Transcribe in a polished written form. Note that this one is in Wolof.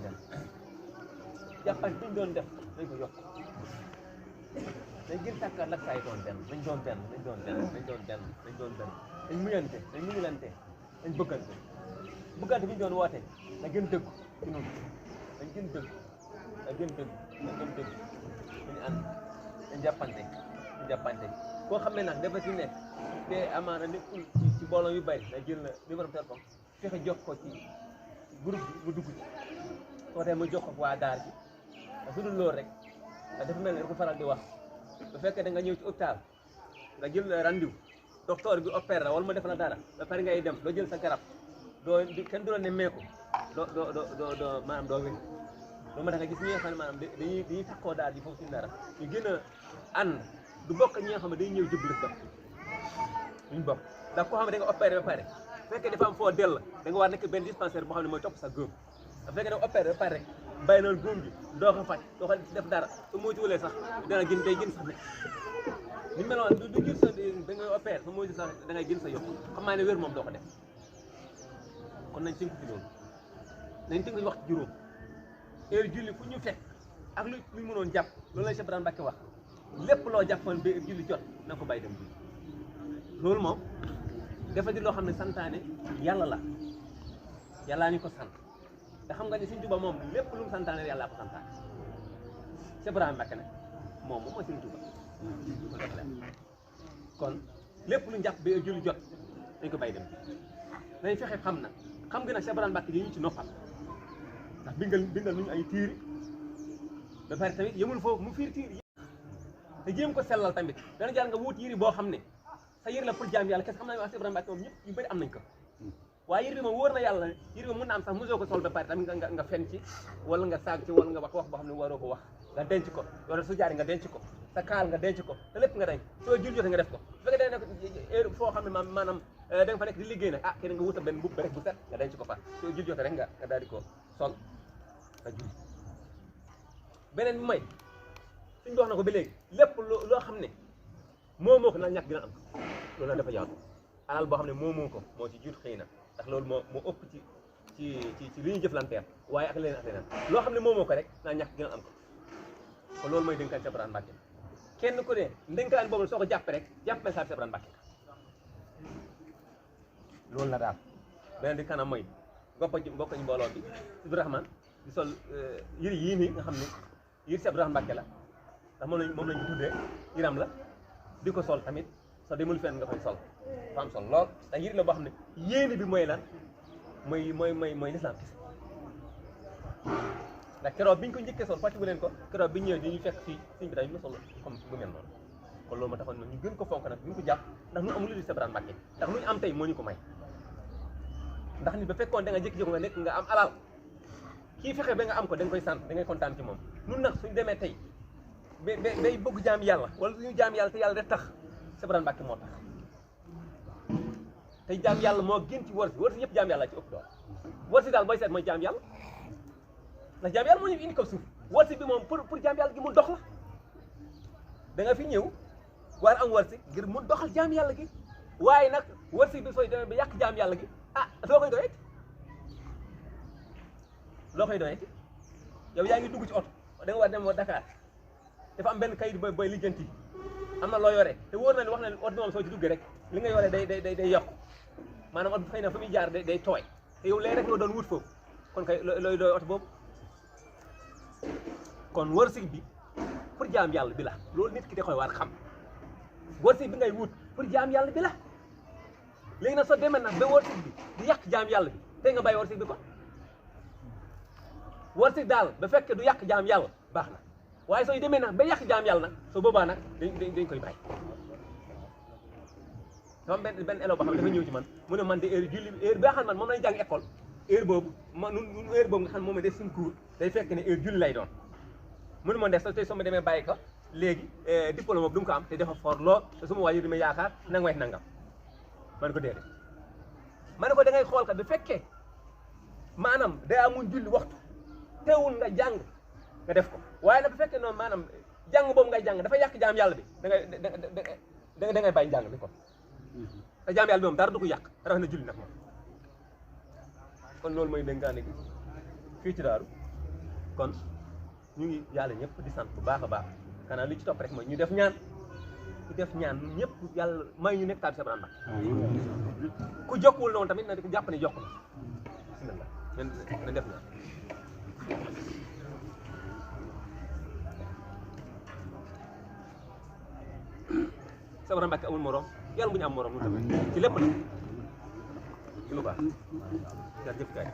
dem jàppal biñ doon def dañ ko yokk dañ gën tàkkaat lak saa yi doon benn dañ doon benn dañ doon benn dañ doon benn dañ doon benn dañ muyante dañ muyulante dañ bëggante bëggante bi ñu doon woote da gën dëgg ci noonu dañ gën dëgg da gën dëgg da gën dëgg dañu ànd dañ jàppante koo xam ne nag dafa ci nekk te amaana nekkul ci mbooloo yu bari day jël na numéro téléphone fexe jox ko ci groupe bi mu dugg ci soo tee mu jox ko waa daar ji te su dul loolu rek dafa mel ne ko faral di wax bu fekkee da nga ñëw ci hôpital nga jël rendez-vous docteur bi opéré la wala mu def la dara ba pare ngay dem doo jël sa garab doo kenn du la ne meeku doo maanaam doo wér loolu ma tax nga gis ñi nga xam ne maanaam dañuy takkoo daal di foofu suñu dara ñu gën a ànd du bokk ñi nga xam ne day ñëw jëblu def duñ bokk ndax koo xam ne da nga opéré ba pare fekkee dafa am foo dell da nga war nekk benn dispensaire boo xam ne mooy topp sa góom bu fekkee da nga opéré ba pare rek bàyyi noonu góom gi doo ko faj doo ko def dara su moytuwulee sax dana gën day gën sax ne ni meloon du gën sa da ngay opéré su moytu sax da ngay gën sa yokk xam naa ne wér moom doo ko def kon nañ tënk ci loolu nañ tënk wax juróom heure julli fu ñu fekk ak lu mënoon jàpp loolu la Cheikh Ibrahima Mbacké wax lépp loo jàppoon ba julli jot na ko bàyyi dem julli loolu moom dafa di loo xam ne santaane yàlla la yàllaa ñu ko sant te xam nga ni Sëriñ Tuuba moom lépp lu mu santaane yàllaa ko santaane Cheikh Ibrahima Mbacké nag moom mooy Sëriñ Tuuba kon lépp lu jàpp ba julli jot dañ ko bàyyi dem dañ fexe xam na xam nga nag Cheikh Ibrahima Mbacké yi ñu ci noppal ndax bindal nu ñu ay tiiri ba pare tamit yëmul foofu mu fiir tiir te jéem ko sellal tamit dana jaar nga wut yëri boo xam ne sa yëri la pour jaam yàlla kese xam naa ne wax Cheikh Ibrahima Mbacké moom ñëpp yu bëri am nañ ko waaye yëri bi moom wóor na yàlla yëri bi mën na am sax mosoo ko sol ba pare tamit nga fen ci wala nga saag ci wala nga wax boo xam ne waroo ko wax nga denc ko wala su jaari nga denc ko sa kaal nga denc ko te lépp nga denc soo jul jotee nga def ko su fekkee day nekk heure foo xam ne maanaam da nga fa nekk di liggéey nag kenn nga wuta benn mbubb rek bu set nga denc ko fa soo jul jotee rek nga daal di ko sol nga jul beneen bi may suñ wax na ko ba léegi lépp loo xam ne moomoo ko na ñàkk dina am loolu nag dafa yaatu alal boo xam ne moomoo ko moo ci jur xëy na ndax loolu moo ëpp ci li ñu jëflanteer waaye ak leneen loo xam ne moomoo ko rek naa ñàkk dina am ko kon loolu mooy dénkaan Cheikh Ibrahima Mbacké kenn ku ne ndénkaan boobu soo ko jàppee rek jàppee saa Cheikh Ibrahima Mbacké loolu la daal beneen di kanam mooy bokk ñu mbooloo bi Ibrahima di sol yëri yii nii nga xam ne yëri Cheikh Ibrahima Mbacké la ndax moom lañ ko tuddee yiram la di ko sol tamit soo demul fenn nga koy sol fa am sol lool ndax yëri la boo xam ne yéene bi mooy lan mooy lislaam kese ndax keroog biñ ko njëkkee sol fàcc bu leen ko keroog biñ ñëwee di ñu fekk fii siñ bi tamit ñu sol comme bu mel noonu kon loolu ma taxoon ñu gën ko fonk nag ñu ko jàpp ndax ñu amul lu di Cheikh Ibrahima Mbacké ndax lu ñu am tey moo ñu ko may ndax nit ba fekkoon da nga jékki-jékki nga nekk nga am alal kii fexe ba nga am ko da nga koy sant da ngay kontaan ci moom nun nag suñ demee tey day bëgg jaam yàlla wala suñu jaam yàlla te yàlla def tax Cheikh Ibrahima Mbacké moo tax tey jaam yàlla moo gën ci wër si yëpp jaam yàlla ci ëpp doole wër si daal booy seet mooy jaam yàlla ndax jaam yàlla moo ñu indi kaw suuf wërsëg bi moom pour jaam yàlla gi mu dox la da nga fi ñëw war am wërsëg ngir mu doxal jaam yàlla gi waaye nag wërsëg bi sooy demee ba yàq jaam yàlla gi ah loo koy doyet yow yaa ngi dugg ci oto da nga war dem Dakar dafa am benn kayit booy lijjanti am na loo yore te wóor na ne wax na ne oto bi moom soo ci duggee rek li nga yore day yokku maanaam oto bi xëy na fa muy jaar day tooy te yow léegi rek nga doon wut foofu kon kay looy doy oto boobu kon wërsëg bi pour jaam yàlla bi la loolu nit ki da koy war xam wërsëg bi ngay wut pour jaam yàlla bi la léegi nag soo demee nag ba wërsëg bi di yàq jaam yàlla bi tey nga bàyyi wërsëg bi kon wërsëg daal ba fekkee du yàq jaam yàlla baax na waaye sooy demee nag ba yàq jaam yàlla nag soo boobaa nag dañ koy bàyyi dafa am benn élève boo xam ne dafa ñëw ci man mu ne man de heure julli heure bi nga xam ne man moom lañu jàng école heure boobu nun heure boobu nga xam ne moom def suñu cours day fekk ne heure julli lay doon mënu ma def tey soo ma demee bàyyi ko léegi diplôme boobu du nga ko am te dafa fort lool te su ma waajur di ma yaakaar nanga way nangam ma ne ko déedéet ma ne ko da ngay xool kat bu fekkee maanaam day amuñ julli waxtu teewul nga jàng nga def ko waaye nag bu fekkee noonu maanaam jàng boobu ngay jàng dafa yàq jaam yàlla bi da ngay bàyyi jàng bi kon te jaam yàlla bi moom dara du ko yàq rawatina julli nag moom kon loolu mooy dénkaane gi fii ci Daaru kon ñu ngi yàlla ñëpp di sant bu baax a baax xanaa li ci topp rek mooy ñu def ñaan ñëpp yàlla may ñu nekk taal Cheikh Ibrahima ku jokkuwul noonu tamit na di ko jàpp ne jokk na bismillah na def ñaan Cheikh Ibrahima Mbacke amul morom yàlla bu ñu am morom lu tamit ci lépp la ci lu baax jërëjëf kay